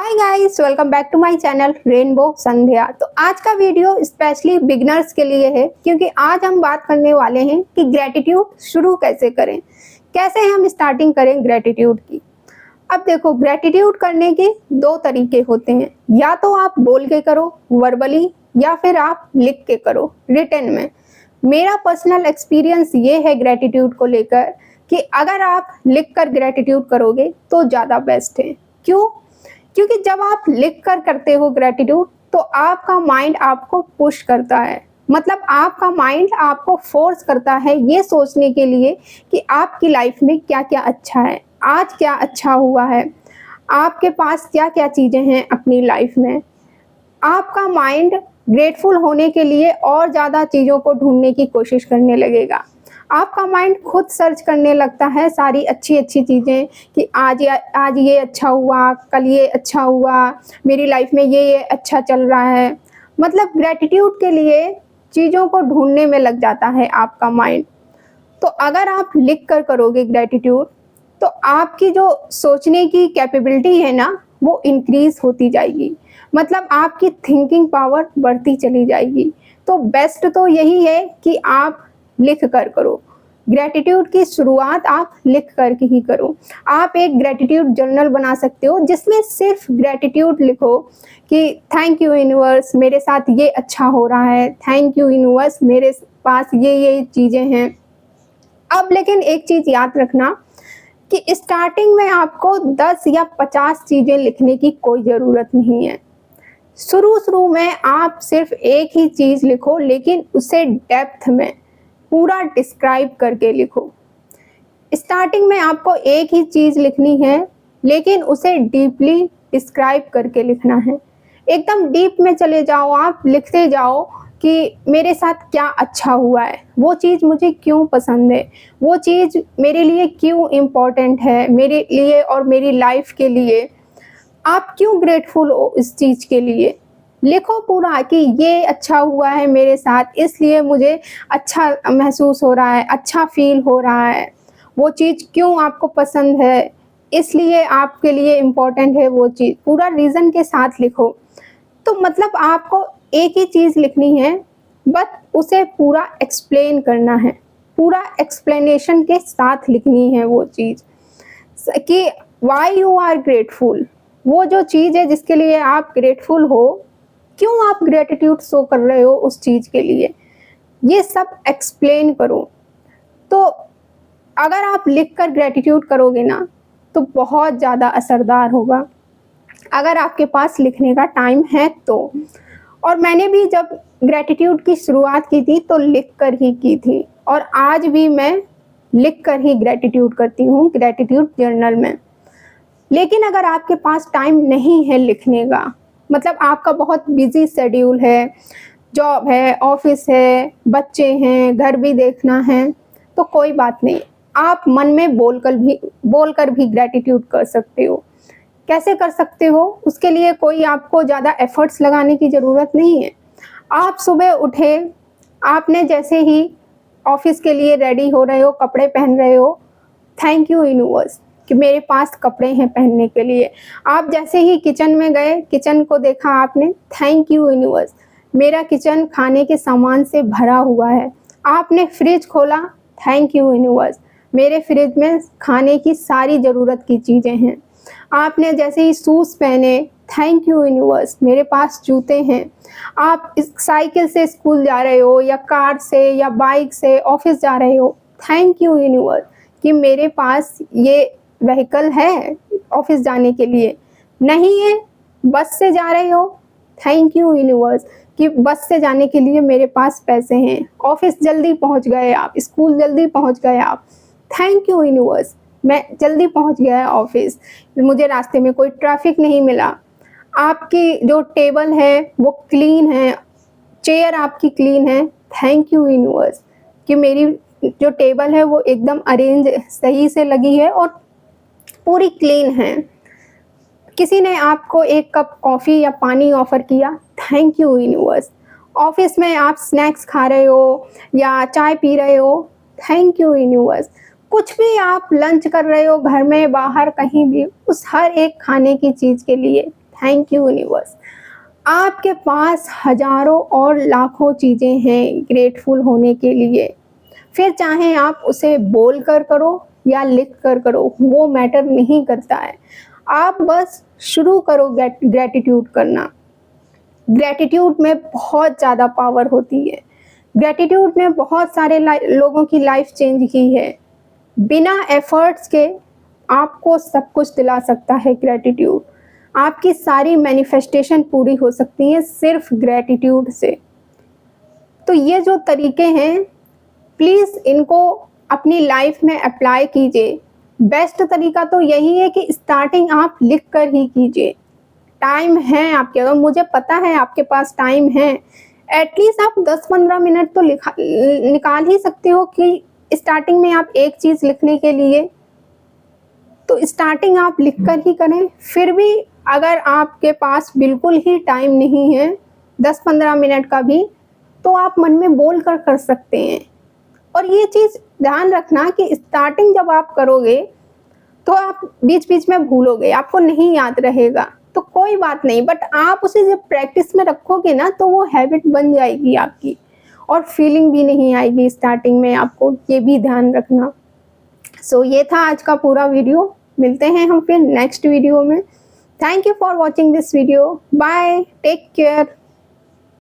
Hi guys, welcome back to my channel Rainbow Sandhya. तो आज का वीडियो स्पेशली बिगनर्स के लिए है, क्योंकि आज हम बात करने वाले हैं कि ग्रेटिट्यूड शुरू कैसे करें, कैसे हम स्टार्टिंग करें ग्रेटिट्यूड की। अब देखो, ग्रेटिट्यूड करने के दो तरीके होते हैं, या तो आप बोल के करो वर्बली, या फिर आप लिख के करो रिटन में। मेरा पर्सनल एक्सपीरियंस ये है ग्रेटिट्यूड को लेकर कि अगर आप लिख कर ग्रेटिट्यूड करोगे तो ज़्यादा बेस्ट है। क्यों? क्योंकि जब आप लिख कर करते हो ग्रेटिट्यूड तो आपका माइंड आपको पुश करता है, मतलब आपका माइंड आपको फोर्स करता है ये सोचने के लिए कि आपकी लाइफ में क्या क्या अच्छा है, आज क्या अच्छा हुआ है, आपके पास क्या क्या चीज़ें हैं अपनी लाइफ में। आपका माइंड ग्रेटफुल होने के लिए और ज़्यादा चीज़ों को ढूंढने की कोशिश करने लगेगा। आपका माइंड खुद सर्च करने लगता है सारी अच्छी अच्छी चीज़ें कि आज ये अच्छा हुआ, कल ये अच्छा हुआ, मेरी लाइफ में ये अच्छा चल रहा है। मतलब ग्रेटिट्यूड के लिए चीज़ों को ढूंढने में लग जाता है आपका माइंड। तो अगर आप लिख कर करोगे ग्रेटिट्यूड तो आपकी जो सोचने की कैपेबिलिटी है ना, वो इंक्रीज होती जाएगी, मतलब आपकी थिंकिंग पावर बढ़ती चली जाएगी। तो बेस्ट तो यही है कि आप लिख कर करो। ग्रेटिट्यूड की शुरुआत आप लिख कर के ही करो। आप एक ग्रेटिट्यूड जर्नल बना सकते हो जिसमें सिर्फ ग्रेटिट्यूड लिखो कि थैंक यू यूनिवर्स, मेरे साथ ये अच्छा हो रहा है, थैंक यू यूनिवर्स, मेरे पास ये चीज़ें हैं। अब लेकिन एक चीज़ याद रखना कि स्टार्टिंग में आपको 10 या 50 चीज़ें लिखने की कोई ज़रूरत नहीं है। शुरू में आप सिर्फ एक ही चीज़ लिखो, लेकिन उसे डेप्थ में पूरा डिस्क्राइब करके लिखो। स्टार्टिंग में आपको एक ही चीज़ लिखनी है, लेकिन उसे डीपली डिस्क्राइब करके लिखना है। एकदम डीप में चले जाओ, आप लिखते जाओ कि मेरे साथ क्या अच्छा हुआ है, वो चीज़ मुझे क्यों पसंद है, वो चीज़ मेरे लिए क्यों इम्पोर्टेंट है, मेरे लिए और मेरी लाइफ के लिए। आप क्यों ग्रेटफुल हो इस चीज़ के लिए। लिखो पूरा कि ये अच्छा हुआ है मेरे साथ, इसलिए मुझे अच्छा महसूस हो रहा है, अच्छा फील हो रहा है। वो चीज़ क्यों आपको पसंद है, इसलिए आपके लिए इम्पोर्टेंट है वो चीज़। पूरा रीज़न के साथ लिखो। तो मतलब आपको एक ही चीज़ लिखनी है, बट उसे पूरा एक्सप्लेन करना है, पूरा एक्सप्लेनेशन के साथ लिखनी है वो चीज़ कि वाई यू आर ग्रेटफुल। वो जो चीज़ है जिसके लिए आप ग्रेटफुल हो, क्यों आप ग्रेटिट्यूड शो कर रहे हो उस चीज़ के लिए, ये सब एक्सप्लेन करो। तो अगर आप लिख कर ग्रेटिट्यूड करोगे ना तो बहुत ज़्यादा असरदार होगा, अगर आपके पास लिखने का टाइम है तो। और मैंने भी जब ग्रेटिट्यूड की शुरुआत की थी तो लिख कर ही की थी, और आज भी मैं लिख कर ही ग्रेटिट्यूड करती हूँ ग्रेटिट्यूड जर्नल में। लेकिन अगर आपके पास टाइम नहीं है लिखने का, मतलब आपका बहुत बिजी शेड्यूल है, जॉब है, ऑफिस है, बच्चे हैं, घर भी देखना है, तो कोई बात नहीं, आप मन में बोलकर भी ग्रेटिट्यूड कर सकते हो। कैसे कर सकते हो? उसके लिए कोई आपको ज़्यादा एफर्ट्स लगाने की ज़रूरत नहीं है। आप सुबह उठे, आपने जैसे ही ऑफिस के लिए रेडी हो रहे हो, कपड़े पहन रहे हो, थैंक यू यूनिवर्स कि मेरे पास कपड़े हैं पहनने के लिए। आप जैसे ही किचन में गए, किचन को देखा आपने, थैंक यू यूनिवर्स, मेरा किचन खाने के सामान से भरा हुआ है। आपने फ्रिज खोला, थैंक यू यूनिवर्स, मेरे फ्रिज में खाने की सारी ज़रूरत की चीज़ें हैं। आपने जैसे ही शूज़ पहने, थैंक यू यूनिवर्स, मेरे पास जूते हैं। आप इस साइकिल से स्कूल जा रहे हो, या कार से या बाइक से ऑफिस जा रहे हो, थैंक यू यूनिवर्स कि मेरे पास ये व्हीकल है ऑफिस जाने के लिए। नहीं है, बस से जा रहे हो, थैंक यू यूनिवर्स कि बस से जाने के लिए मेरे पास पैसे हैं। ऑफिस जल्दी पहुंच गए आप, स्कूल जल्दी पहुंच गए आप, थैंक यू यूनिवर्स, मैं जल्दी पहुंच गया है ऑफिस, मुझे रास्ते में कोई ट्रैफिक नहीं मिला। आपकी जो टेबल है वो क्लीन है, चेयर आपकी क्लीन है, थैंक यू यूनिवर्स कि मेरी जो टेबल है वो एकदम अरेंज सही से लगी है और पूरी क्लीन है। किसी ने आपको एक कप कॉफ़ी या पानी ऑफ़र किया, थैंक यू यूनिवर्स। ऑफिस में आप स्नैक्स खा रहे हो या चाय पी रहे हो, थैंक यू यूनिवर्स। कुछ भी आप लंच कर रहे हो, घर में, बाहर, कहीं भी, उस हर एक खाने की चीज़ के लिए थैंक यू यूनिवर्स। आपके पास हजारों और लाखों चीज़ें हैं ग्रेटफुल होने के लिए। फिर चाहे आप उसे बोल कर करो या लिख कर करो, वो मैटर नहीं करता है। आप बस शुरू करो ग्रेटिट्यूड करना। ग्रेटिट्यूड में बहुत ज़्यादा पावर होती है। ग्रेटिट्यूड ने बहुत सारे लोगों की लाइफ चेंज की है। बिना एफर्ट्स के आपको सब कुछ दिला सकता है ग्रेटिट्यूड। आपकी सारी मैनिफेस्टेशन पूरी हो सकती है सिर्फ ग्रेटिट्यूड से। तो ये जो तरीके हैं, प्लीज़ इनको अपनी लाइफ में अप्लाई कीजिए। बेस्ट तरीका तो यही है कि स्टार्टिंग आप लिख कर ही कीजिए। टाइम है आपके, अगर मुझे पता है आपके पास टाइम है, एटलीस्ट आप 10-15 मिनट तो निकाल ही सकते हो कि स्टार्टिंग में आप एक चीज़ लिखने के लिए। तो स्टार्टिंग आप लिख कर ही करें। फिर भी अगर आपके पास बिल्कुल ही टाइम नहीं है 10-15 मिनट का भी, तो आप मन में बोल कर सकते हैं। और ये चीज़ ध्यान रखना कि स्टार्टिंग जब आप करोगे तो आप बीच बीच में भूलोगे, आपको नहीं याद रहेगा, तो कोई बात नहीं, बट आप उसे जब प्रैक्टिस में रखोगे ना तो वो हैबिट बन जाएगी आपकी, और फीलिंग भी नहीं आएगी स्टार्टिंग में, आपको ये भी ध्यान रखना। सो ये था आज का पूरा वीडियो। मिलते हैं हम फिर नेक्स्ट वीडियो में। Thank you for watching this video. Bye, take care.